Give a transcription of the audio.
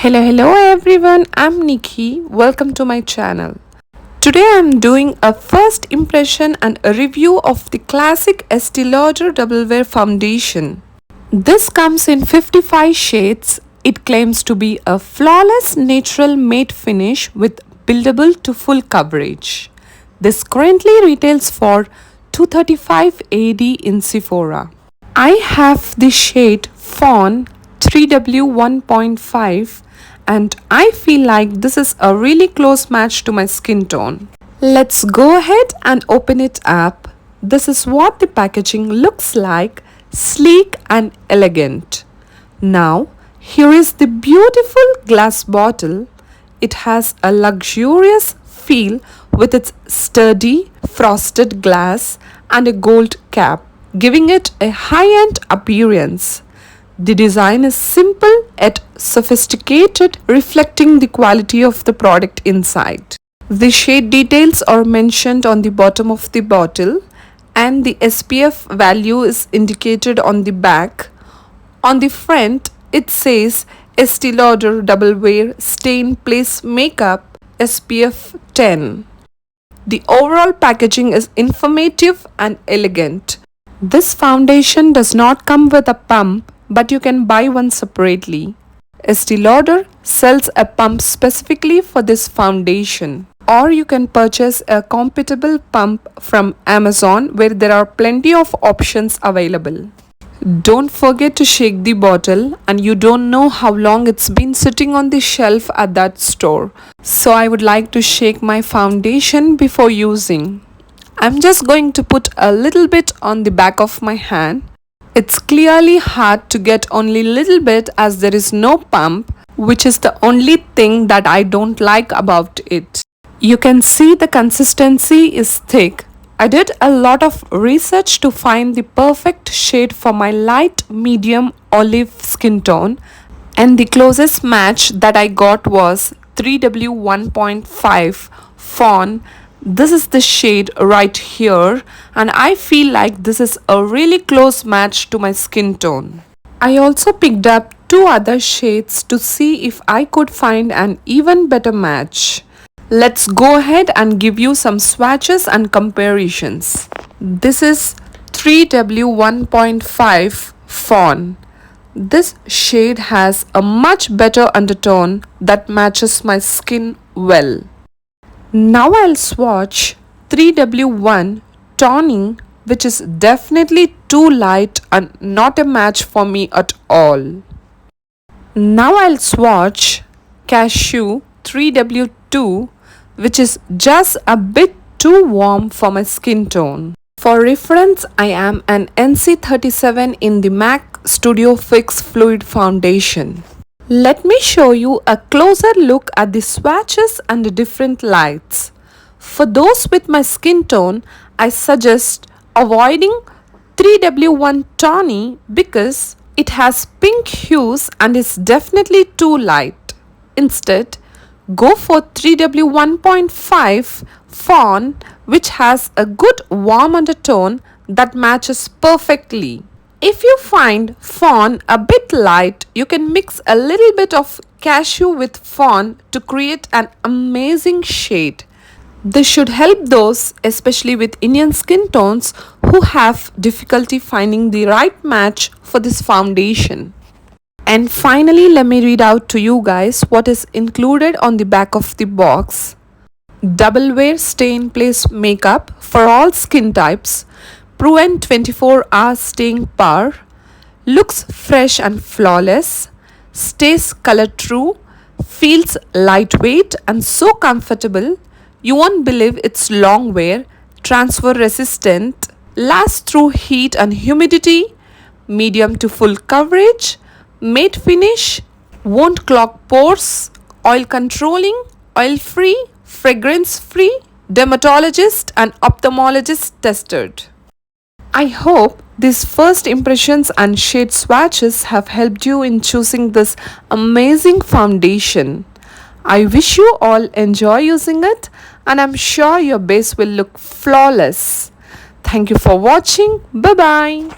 Hello everyone, I'm Nikki. Welcome to my channel. Today I'm doing a first impression and a review of the classic Estee Lauder Double Wear Foundation. This comes in 55 shades. It claims to be a flawless natural matte finish with buildable to full coverage. This currently retails for $235 AD in Sephora. I have the shade Fawn 3W 1.5 and I feel like this is a really close match to my skin tone. Let's go ahead and open it up. This is what the packaging looks like, sleek and elegant. Now, here is the beautiful glass bottle. It has a luxurious feel with its sturdy frosted glass and a gold cap, giving it a high-end appearance. The design is simple yet sophisticated, reflecting the quality of the product inside. The shade details are mentioned on the bottom of the bottle and the SPF value is indicated on the back. On the front, it says Estee Lauder Double Wear Stay in Place Makeup SPF 10. The overall packaging is informative and elegant. This foundation does not come with a pump, but you can buy one separately. Estee Lauder sells a pump specifically for this foundation, or you can purchase a compatible pump from Amazon where there are plenty of options available. Don't forget to shake the bottle, and you don't know how long it's been sitting on the shelf at that store. So I would like to shake my foundation before using. I'm just going to put a little bit on the back of my hand. It's clearly hard to get only little bit as there is no pump, which is the only thing that I don't like about it. You can see the consistency is thick. I did a lot of research to find the perfect shade for my light medium olive skin tone, and the closest match that I got was 3W 1.5 Fawn. This is the shade right here, and I feel like this is a really close match to my skin tone. I also picked up two other shades to see if I could find an even better match. Let's go ahead and give you some swatches and comparisons. This is 3W 1.5 Fawn. This shade has a much better undertone that matches my skin well. Now I'll swatch 3W1 Tawny, which is definitely too light and not a match for me at all. Now I'll swatch Cashew 3W2, which is just a bit too warm for my skin tone. For reference, I am an NC37 in the MAC Studio Fix Fluid Foundation. Let me show you a closer look at the swatches and the different lights. For those with my skin tone, I suggest avoiding 3W1 Tawny because it has pink hues and is definitely too light. Instead, go for 3W 1.5 Fawn, which has a good warm undertone that matches perfectly. If you find Fawn a bit light, you can mix a little bit of Cashew with Fawn to create an amazing shade. This should help those, especially with Indian skin tones, who have difficulty finding the right match for this foundation. And finally, let me read out to you guys what is included on the back of the box. Double Wear Stay in Place Makeup for all skin types. Proven 24-hour staying power, looks fresh and flawless, stays color true, feels lightweight and so comfortable, you won't believe it's long wear, transfer resistant, lasts through heat and humidity, medium to full coverage, matte finish, won't clog pores, oil controlling, oil free, fragrance free, dermatologist and ophthalmologist tested. I hope these first impressions and shade swatches have helped you in choosing this amazing foundation. I wish you all enjoy using it, and I'm sure your base will look flawless. Thank you for watching. Bye bye.